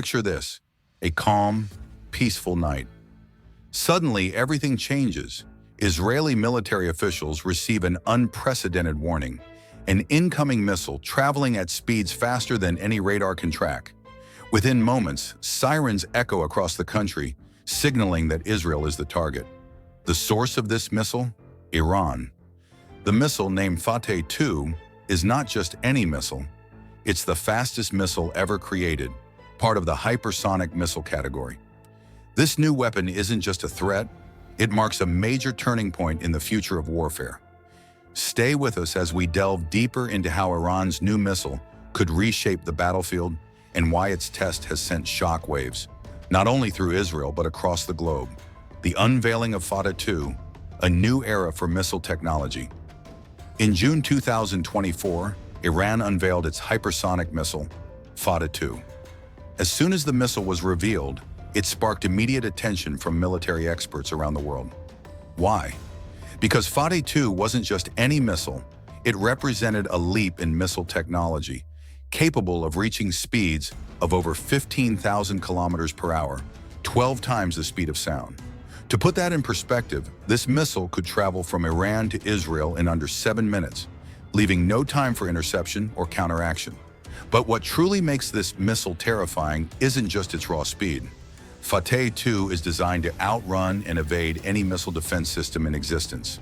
Picture this, a calm, peaceful night. Suddenly, everything changes. Israeli military officials receive an unprecedented warning, an incoming missile traveling at speeds faster than any radar can track. Within moments, sirens echo across the country, signaling that Israel is the target. The source of this missile? Iran. The missile, named Fattah 2, is not just any missile. It's the fastest missile ever created, part of the hypersonic missile category. This new weapon isn't just a threat, it marks a major turning point in the future of warfare. Stay with us as we delve deeper into how Iran's new missile could reshape the battlefield and why its test has sent shockwaves, not only through Israel but across the globe. The unveiling of Fattah 2, a new era for missile technology. In June 2024, Iran unveiled its hypersonic missile, Fattah 2. As soon as the missile was revealed, it sparked immediate attention from military experts around the world. Why? Because Fattah 2 wasn't just any missile, it represented a leap in missile technology, capable of reaching speeds of over 15,000 kilometers per hour, 12 times the speed of sound. To put that in perspective, this missile could travel from Iran to Israel in under 7 minutes, leaving no time for interception or counteraction. But what truly makes this missile terrifying isn't just its raw speed. Fattah 2 is designed to outrun and evade any missile defense system in existence.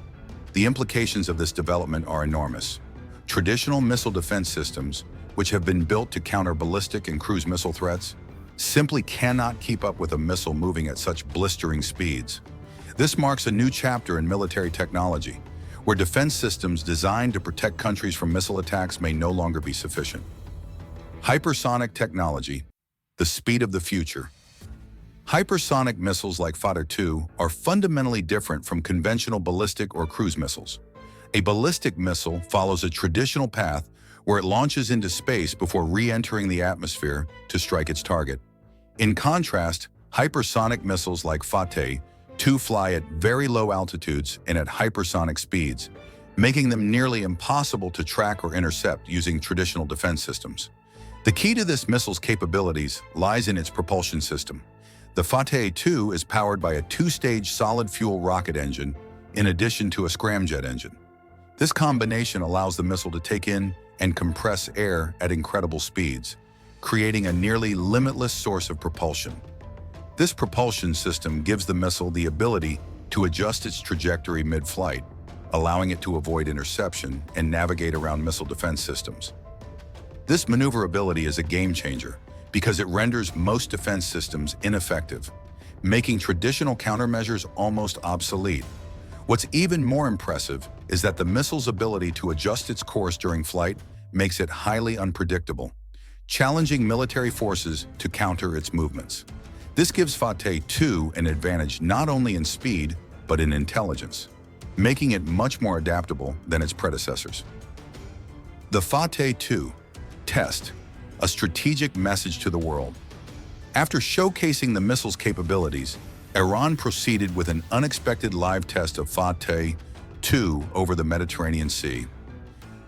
The implications of this development are enormous. Traditional missile defense systems, which have been built to counter ballistic and cruise missile threats, simply cannot keep up with a missile moving at such blistering speeds. This marks a new chapter in military technology, where defense systems designed to protect countries from missile attacks may no longer be sufficient. Hypersonic technology, the speed of the future. Hypersonic missiles like Fattah 2 are fundamentally different from conventional ballistic or cruise missiles. A ballistic missile follows a traditional path where it launches into space before re-entering the atmosphere to strike its target. In contrast, hypersonic missiles like Fattah 2 fly at very low altitudes and at hypersonic speeds, making them nearly impossible to track or intercept using traditional defense systems. The key to this missile's capabilities lies in its propulsion system. The Fattah 2 is powered by a 2-stage solid-fuel rocket engine in addition to a scramjet engine. This combination allows the missile to take in and compress air at incredible speeds, creating a nearly limitless source of propulsion. This propulsion system gives the missile the ability to adjust its trajectory mid-flight, allowing it to avoid interception and navigate around missile defense systems. This maneuverability is a game-changer because it renders most defense systems ineffective, making traditional countermeasures almost obsolete. What's even more impressive is that the missile's ability to adjust its course during flight makes it highly unpredictable, challenging military forces to counter its movements. This gives Fattah 2 an advantage not only in speed, but in intelligence, making it much more adaptable than its predecessors. The Fattah 2 test, a strategic message to the world. After showcasing the missile's capabilities, Iran proceeded with an unexpected live test of Fattah 2 over the Mediterranean Sea.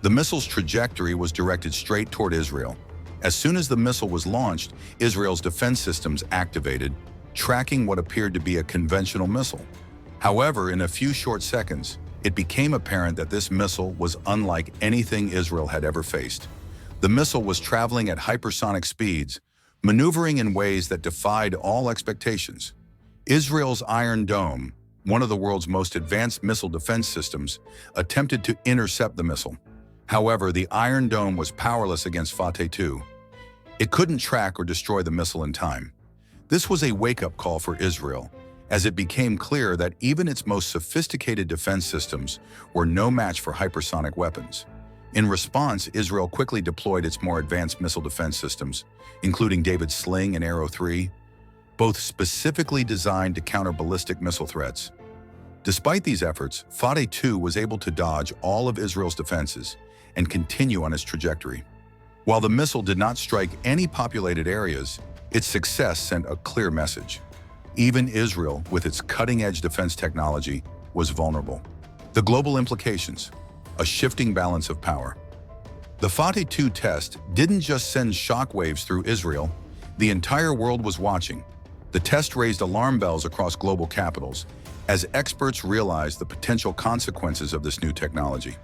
The missile's trajectory was directed straight toward Israel. As soon as the missile was launched, Israel's defense systems activated, tracking what appeared to be a conventional missile. However, in a few short seconds, it became apparent that this missile was unlike anything Israel had ever faced. The missile was traveling at hypersonic speeds, maneuvering in ways that defied all expectations. Israel's Iron Dome, one of the world's most advanced missile defense systems, attempted to intercept the missile. However, the Iron Dome was powerless against Fattah 2. It couldn't track or destroy the missile in time. This was a wake-up call for Israel, as it became clear that even its most sophisticated defense systems were no match for hypersonic weapons. In response, Israel quickly deployed its more advanced missile defense systems, including David's Sling and Arrow 3, both specifically designed to counter ballistic missile threats. Despite these efforts, Fattah 2 was able to dodge all of Israel's defenses and continue on its trajectory. While the missile did not strike any populated areas, its success sent a clear message. Even Israel, with its cutting-edge defense technology, was vulnerable. The global implications: a shifting balance of power. The Fattah 2 test didn't just send shockwaves through Israel, The entire world was watching. The test raised alarm bells across global capitals as experts realized the potential consequences of this new technology.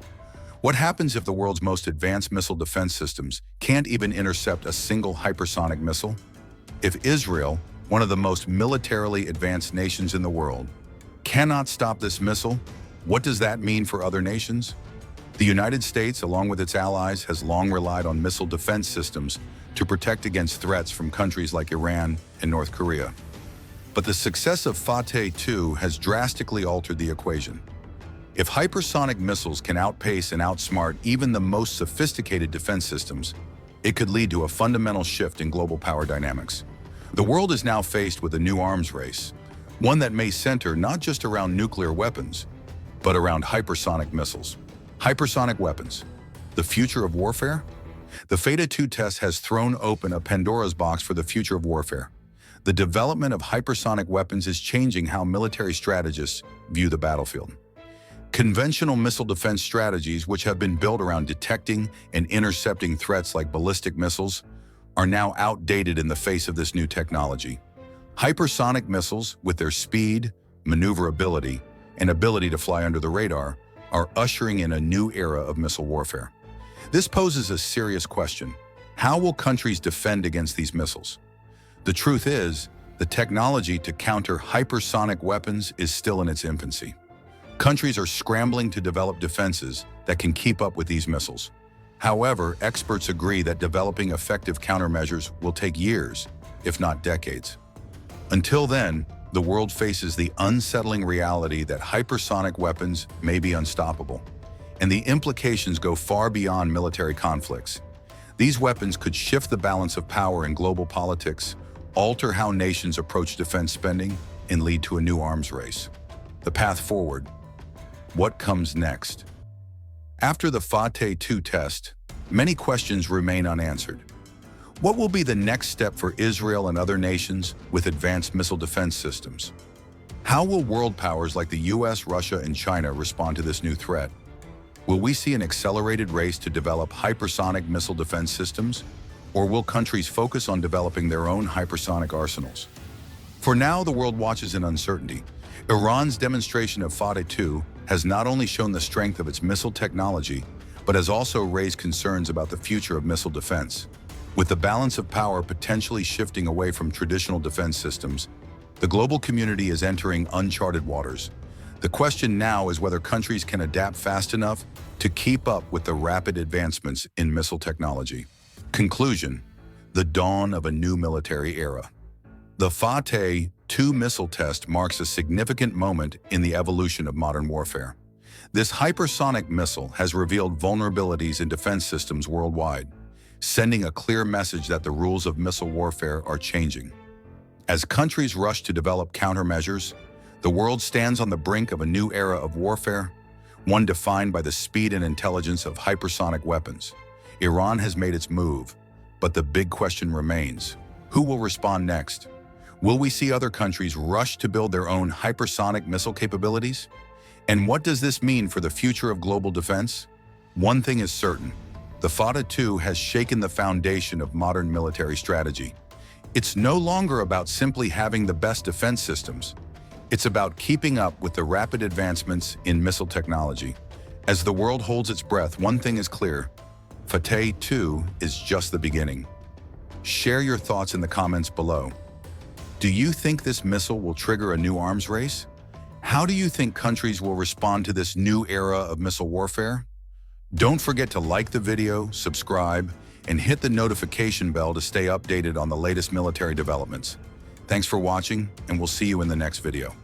What happens if the world's most advanced missile defense systems can't even intercept a single hypersonic missile? If Israel, one of the most militarily advanced nations in the world, cannot stop this missile, what does that mean for other nations? The United States, along with its allies, has long relied on missile defense systems to protect against threats from countries like Iran and North Korea. But the success of Fattah 2 has drastically altered the equation. If hypersonic missiles can outpace and outsmart even the most sophisticated defense systems, it could lead to a fundamental shift in global power dynamics. The world is now faced with a new arms race, one that may center not just around nuclear weapons, but around hypersonic missiles. Hypersonic weapons, the future of warfare? The Fattah 2 test has thrown open a Pandora's box for the future of warfare. The development of hypersonic weapons is changing how military strategists view the battlefield. Conventional missile defense strategies, which have been built around detecting and intercepting threats like ballistic missiles, are now outdated in the face of this new technology. Hypersonic missiles, with their speed, maneuverability, and ability to fly under the radar, are ushering in a new era of missile warfare. This poses a serious question. How will countries defend against these missiles? The truth is, the technology to counter hypersonic weapons is still in its infancy. Countries are scrambling to develop defenses that can keep up with these missiles. However, experts agree that developing effective countermeasures will take years, if not decades. Until then, the world faces the unsettling reality that hypersonic weapons may be unstoppable, and the implications go far beyond military conflicts. These weapons could shift the balance of power in global politics, alter how nations approach defense spending, and lead to a new arms race. The path forward. What comes next? After the Fattah 2 test, many questions remain unanswered. What will be the next step for Israel and other nations with advanced missile defense systems? How will world powers like the US, Russia, and China respond to this new threat? Will we see an accelerated race to develop hypersonic missile defense systems? Or will countries focus on developing their own hypersonic arsenals? For now, the world watches in uncertainty. Iran's demonstration of Fattah 2 has not only shown the strength of its missile technology, but has also raised concerns about the future of missile defense. With the balance of power potentially shifting away from traditional defense systems, the global community is entering uncharted waters. The question now is whether countries can adapt fast enough to keep up with the rapid advancements in missile technology. Conclusion: the dawn of a new military era. The Fattah 2 missile test marks a significant moment in the evolution of modern warfare. This hypersonic missile has revealed vulnerabilities in defense systems worldwide, sending a clear message that the rules of missile warfare are changing. As countries rush to develop countermeasures, the world stands on the brink of a new era of warfare, one defined by the speed and intelligence of hypersonic weapons. Iran has made its move, but the big question remains: who will respond next? Will we see other countries rush to build their own hypersonic missile capabilities? And what does this mean for the future of global defense? One thing is certain: the Fattah 2 has shaken the foundation of modern military strategy. It's no longer about simply having the best defense systems. It's about keeping up with the rapid advancements in missile technology. As the world holds its breath, one thing is clear: Fattah 2 is just the beginning. Share your thoughts in the comments below. Do you think this missile will trigger a new arms race? How do you think countries will respond to this new era of missile warfare? Don't forget to like the video, subscribe, and hit the notification bell to stay updated on the latest military developments. Thanks for watching, and we'll see you in the next video.